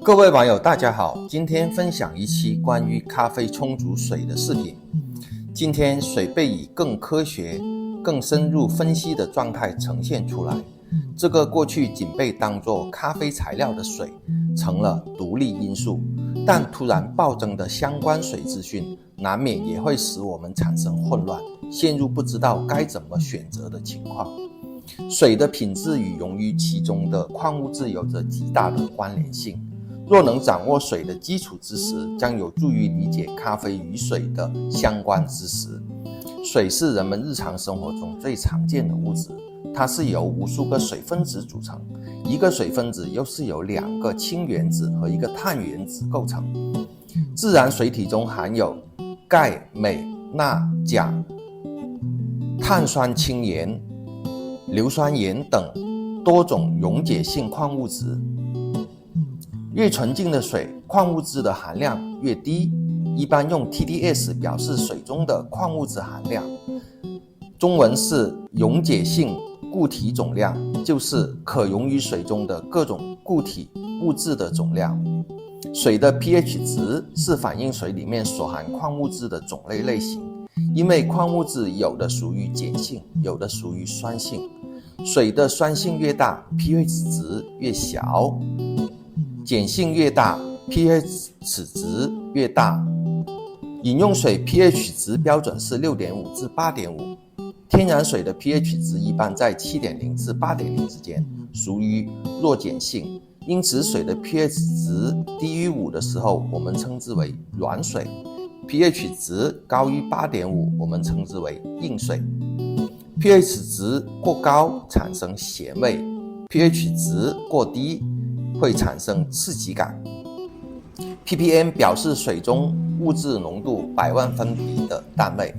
各位网友大家好，今天分享一期关于咖啡冲煮水的视频。今天水被以更科学、更深入分析的状态呈现出来，这个过去仅被当作咖啡材料的水成了独立因素，但突然暴增的相关水资讯难免也会使我们产生混乱，陷入不知道该怎么选择的情况。水的品质与溶于其中的矿物质有着极大的关联性，若能掌握水的基础知识，将有助于理解咖啡与水的相关知识。水是人们日常生活中最常见的物质，它是由无数个水分子组成，一个水分子又是由2个氢原子和1个碳原子构成。自然水体中含有钙、镁、钠、钾、碳酸氢盐、硫酸盐等多种溶解性矿物质。越纯净的水，矿物质的含量越低，一般用 TdS 表示水中的矿物质含量，中文是溶解性固体总量，就是可溶于水中的各种固体物质的总量。水的 pH 值是反映水里面所含矿物质的种类类型，因为矿物质有的属于碱性，有的属于酸性。水的酸性越大， pH 值越小，碱性越大， pH 值越大。饮用水 pH 值标准是 6.5 至 8.5， 天然水的 pH 值一般在 7.0 至 8.0 之间，属于弱碱性。因此水的 pH 值低于5的时候，我们称之为软水， pH 值高于 8.5 我们称之为硬水。pH 值过高产生咸味， pH 值过低会产生刺激感。 ppm 表示水中物质浓度100万分比的单位。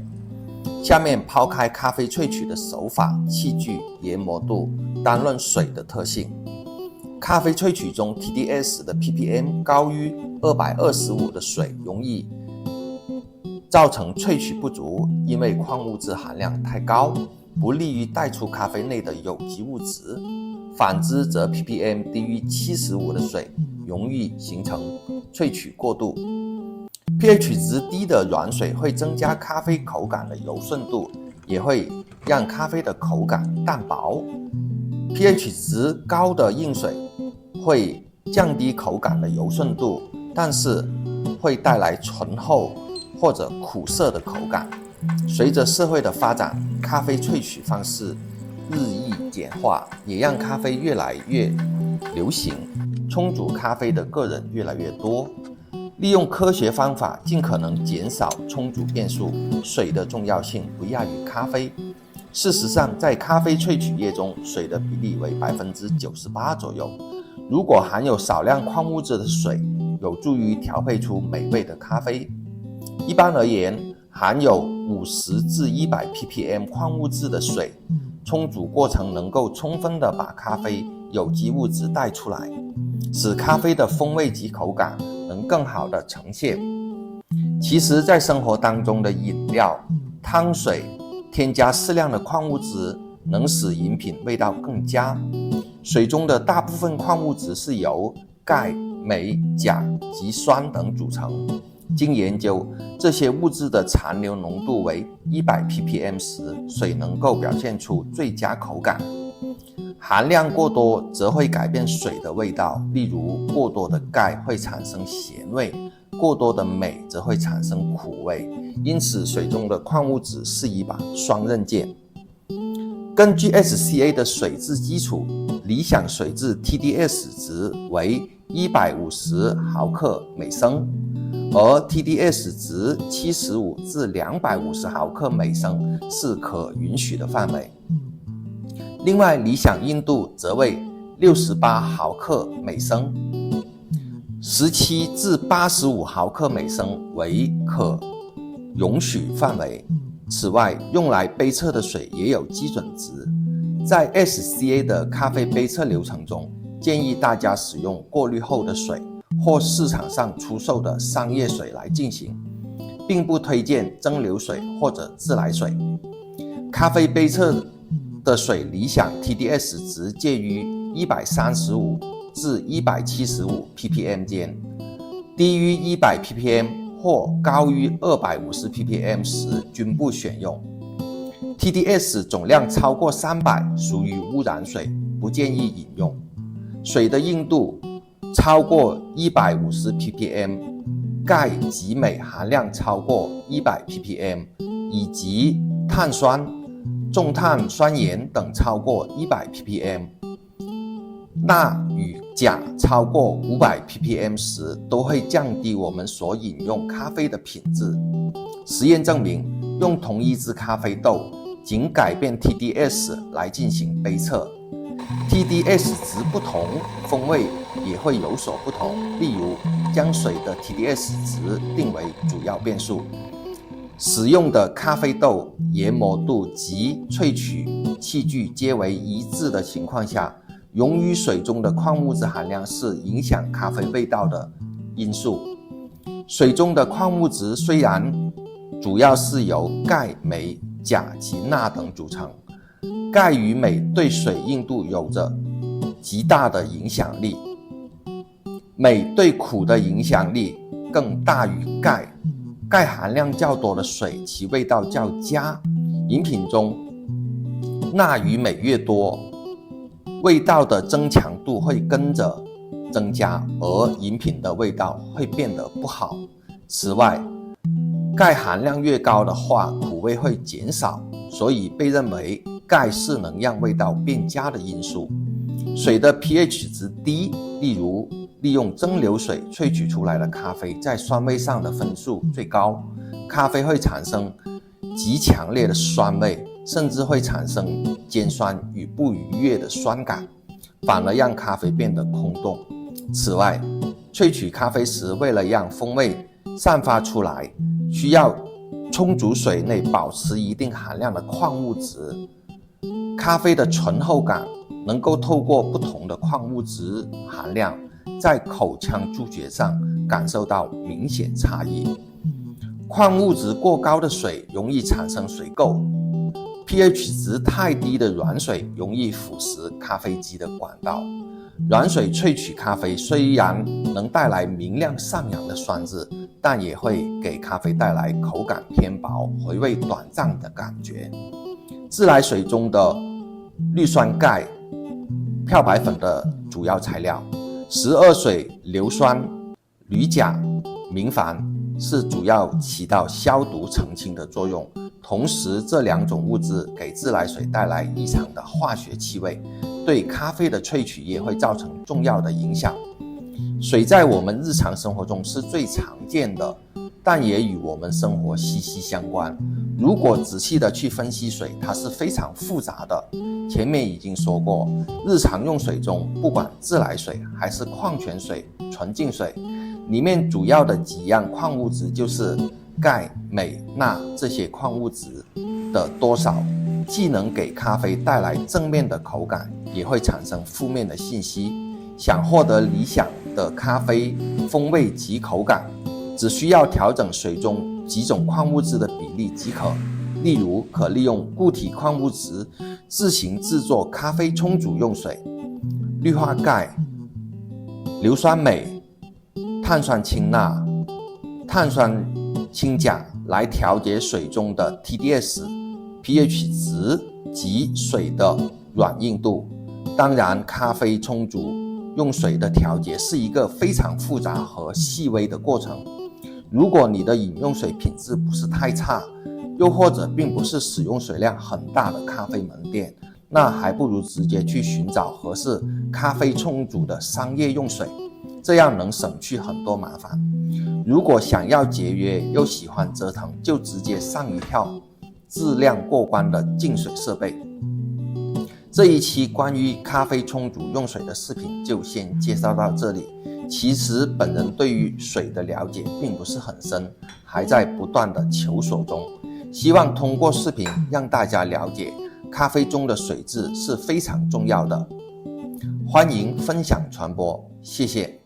下面抛开咖啡萃取的手法、器具、研磨度，单论水的特性。咖啡萃取中 TdS 的 ppm 高于225的水容易造成萃取不足，因为矿物质含量太高，不利于带出咖啡内的有机物质。反之则 ppm 低于75的水容易形成萃取过度。pH 值低的软水会增加咖啡口感的柔顺度，也会让咖啡的口感淡薄。pH 值高的硬水会降低口感的柔顺度，但是会带来醇厚或者苦涩的口感。随着社会的发展，咖啡萃取方式日益简化，也让咖啡越来越流行，冲煮咖啡的个人越来越多。利用科学方法尽可能减少冲煮变数，水的重要性不亚于咖啡。事实上，在咖啡萃取液中，水的比例为 98% 左右。如果含有少量矿物质的水，有助于调配出美味的咖啡。一般而言，含有50至100 ppm 矿物质的水，冲煮过程能够充分地把咖啡有机物质带出来，使咖啡的风味及口感能更好地呈现。其实在生活当中的饮料、汤水添加适量的矿物质，能使饮品味道更佳。水中的大部分矿物质是由钙、镁、钾及酸等组成。经研究，这些物质的残留浓度为100 ppm 时，水能够表现出最佳口感。含量过多则会改变水的味道，例如过多的钙会产生咸味，过多的镁则会产生苦味。因此水中的矿物质是一把双刃剑。根据 SCA 的水质基础，理想水质 TdS 值为150毫克每升，而 TdS 值75至250毫克每升是可允许的范围。另外，理想硬度则为68毫克每升，17至85毫克每升为可容许范围。此外，用来杯测的水也有基准值。在 SCA 的咖啡杯测流程中，建议大家使用过滤后的水或市场上出售的商业水来进行，并不推荐蒸馏水或者自来水。咖啡杯测的水理想 TdS 值介于135至175 ppm 间，低于100 ppm 或高于250 ppm 时均不选用。TDS 总量超过300属于污染水，不建议饮用。水的硬度超过150 ppm， 钙及镁含量超过100 ppm， 以及碳酸、重碳酸盐等超过100 ppm， 钠与钾超过500 ppm 时，都会降低我们所饮用咖啡的品质。实验证明，用同一支咖啡豆，仅改变 TDS 来进行杯测， TDS 值不同，风味也会有所不同。例如，将水的 TDS 值定为主要变数，使用的咖啡豆研磨度及萃取器具皆为一致的情况下，溶于水中的矿物质含量是影响咖啡味道的因素。水中的矿物质虽然主要是由钙、镁、钾及钠等组成，钙与镁对水硬度有着极大的影响力，镁对苦的影响力更大于钙。钙含量较多的水，其味道较佳。饮品中钠与镁越多，味道的增强度会跟着增加，而饮品的味道会变得不好。此外，钙含量越高的话，苦味会减少，所以被认为钙是能让味道变佳的因素。水的 pH 值低，例如利用蒸馏水萃取出来的咖啡，在酸味上的分数最高，咖啡会产生极强烈的酸味，甚至会产生尖酸与不愉悦的酸感，反而让咖啡变得空洞。此外，萃取咖啡时，为了让风味散发出来，需要充足水内保持一定含量的矿物质。咖啡的醇厚感能够透过不同的矿物质含量，在口腔触觉上感受到明显差异。矿物质过高的水容易产生水垢， pH 值太低的软水容易腐蚀咖啡机的管道。软水萃取咖啡虽然能带来明亮上扬的酸质，但也会给咖啡带来口感偏薄、回味短暂的感觉。自来水中的氯酸钙、漂白粉的主要材料，12水硫酸、铝钾、明矾是主要起到消毒澄清的作用。同时，这两种物质给自来水带来异常的化学气味，对咖啡的萃取液会造成重要的影响。水在我们日常生活中是最常见的，但也与我们生活息息相关。如果仔细的去分析水，它是非常复杂的。前面已经说过，日常用水中，不管自来水还是矿泉水、纯净水，里面主要的几样矿物质就是钙、镁、钠，这些矿物质的多少既能给咖啡带来正面的口感，也会产生负面的信息。想获得理想的咖啡风味及口感，只需要调整水中几种矿物质的比例即可。例如，可利用固体矿物质自行制作咖啡冲煮用水，氯化钙、硫酸镁、碳酸氢钠、碳酸氢钾来调节水中的 TDS、pH 值及水的软硬度。当然，咖啡冲煮用水的调节是一个非常复杂和细微的过程。如果你的饮用水品质不是太差，又或者并不是使用水量很大的咖啡门店，那还不如直接去寻找合适咖啡冲煮的商业用水，这样能省去很多麻烦。如果想要节约又喜欢折腾，就直接上一套质量过关的净水设备。这一期关于咖啡冲煮用水的视频就先介绍到这里。其实本人对于水的了解并不是很深，还在不断的求索中。希望通过视频让大家了解咖啡中的水质是非常重要的。欢迎分享传播，谢谢。